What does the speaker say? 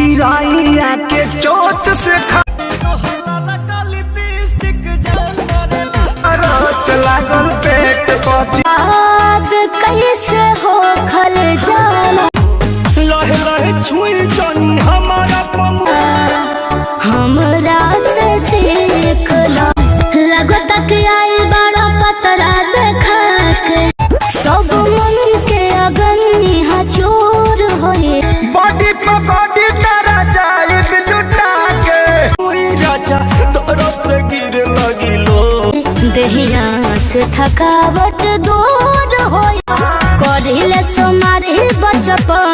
चिराइया के चोच से लागल पेट कैसे हो खल जाला लहे लहे छुई जानी हमारा हमरा से सीख लो लगो तक आई बड़ा पतरा देखा के सब मन के अगन चोर होए बॉडी पकड़ी तारा जाए लुटा के राजा तोरा से गिर लगी लो देहिया से थकावट दूर होए करिले सोमारी बचपन